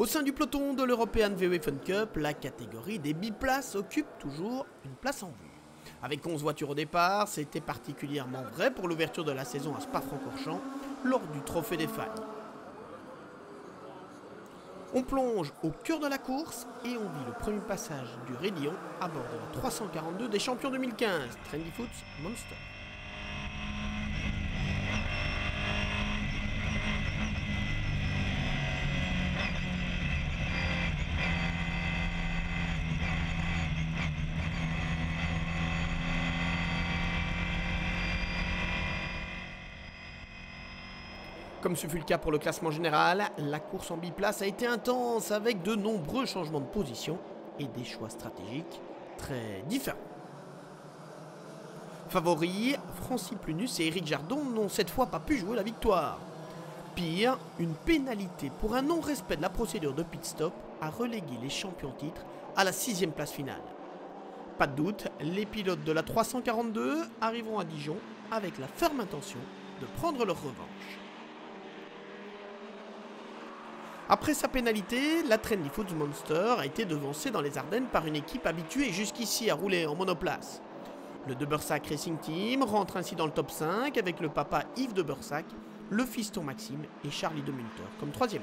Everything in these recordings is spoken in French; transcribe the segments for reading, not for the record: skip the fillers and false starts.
Au sein du peloton de l'European VW Fun Cup, la catégorie des biplaces occupe toujours une place en vue. Avec 11 voitures au départ, c'était particulièrement vrai pour l'ouverture de la saison à Spa-Francorchamps lors du Trophée des Fagnes. On plonge au cœur de la course et on vit le premier passage du Raidillon à bord de la 342 des champions 2015, Trendy Foods Monster. Comme ce fut le cas pour le classement général, la course en biplace a été intense avec de nombreux changements de position et des choix stratégiques très différents. Favoris, Francis Plunus et Éric Jardon n'ont cette fois pas pu jouer la victoire. Pire, une pénalité pour un non-respect de la procédure de pit-stop a relégué les champions titres à la 6e place finale. Pas de doute, les pilotes de la 342 arriveront à Dijon avec la ferme intention de prendre leur revanche. Après sa pénalité, la Trendy Foods Monster a été devancée dans les Ardennes par une équipe habituée jusqu'ici à rouler en monoplace. Le De Bursac Racing Team rentre ainsi dans le top 5 avec le papa Yves De Bursac, le fiston Maxime et Charlie de Munter comme 3e homme.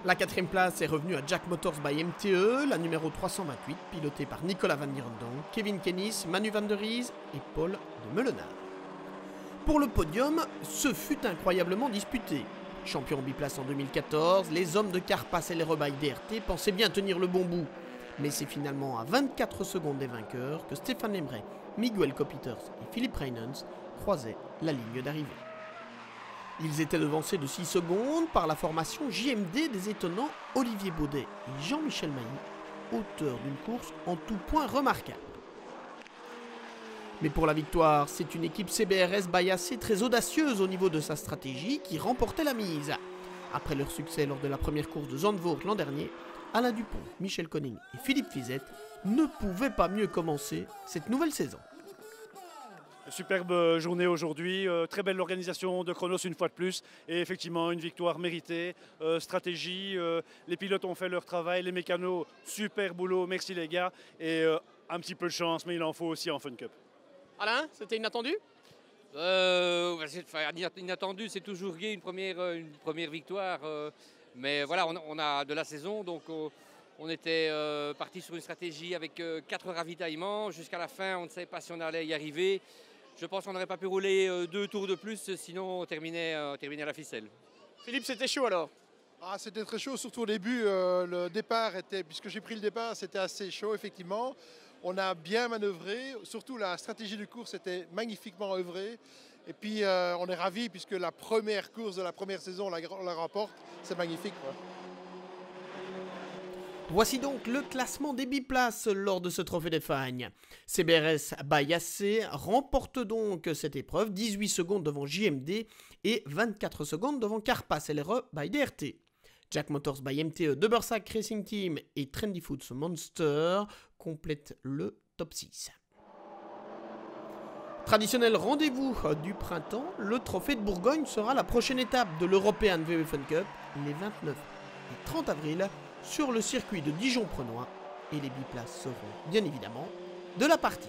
La 4e place est revenue à Jack Motors by MTE, la numéro 328, pilotée par Nicolas Van Nierendonk, Kevin Kennis, Manu Van der Ries et Paul de Meulenard. Pour le podium, ce fut incroyablement disputé. Champion en biplace en 2014, les hommes de Carpace et les rebailles DRT pensaient bien tenir le bon bout. Mais c'est finalement à 24 secondes des vainqueurs que Stéphane Lemray, Miguel Copiters et Philippe Reynolds croisaient la ligne d'arrivée. Ils étaient devancés de 6 secondes par la formation JMD des étonnants Olivier Baudet et Jean-Michel Mailly, auteurs d'une course en tout point remarquable. Mais pour la victoire, c'est une équipe CBRS Bayassé très audacieuse au niveau de sa stratégie qui remportait la mise. Après leur succès lors de la première course de Zandvoort l'an dernier, Alain Dupont, Michel Koning et Philippe Fizette ne pouvaient pas mieux commencer cette nouvelle saison. Superbe journée aujourd'hui, très belle organisation de Chronos une fois de plus et effectivement une victoire méritée, stratégie, les pilotes ont fait leur travail, les mécanos, super boulot, merci les gars et un petit peu de chance mais il en faut aussi en Fun Cup. Alain, c'était inattendu ? Inattendu, c'est toujours gai une première victoire. Mais voilà, on a de la saison, donc on était parti sur une stratégie avec 4 ravitaillements. Jusqu'à la fin, on ne savait pas si on allait y arriver. Je pense qu'on n'aurait pas pu rouler 2 tours de plus, sinon on terminait à la ficelle. Philippe, c'était chaud alors ? C'était très chaud, surtout au début. Le départ était, puisque j'ai pris le départ, c'était assez chaud, effectivement. On a bien manœuvré, surtout la stratégie de course était magnifiquement œuvrée. Et puis on est ravis puisque la première course de la première saison, on la remporte. C'est magnifique, quoi. Voici donc le classement des biplaces lors de ce Trophée des Fagnes. CBRS Bayassé remporte donc cette épreuve, 18 secondes devant JMD et 24 secondes devant Carpace LRE by DRT. Jack Motors by MTE, De Bursac Racing Team et Trendy Foods Monster complètent le top 6. Traditionnel rendez-vous du printemps, le Trophée de Bourgogne sera la prochaine étape de l'European VW Fun Cup les 29 et 30 avril sur le circuit de Dijon-Prenois et les biplaces seront bien évidemment de la partie.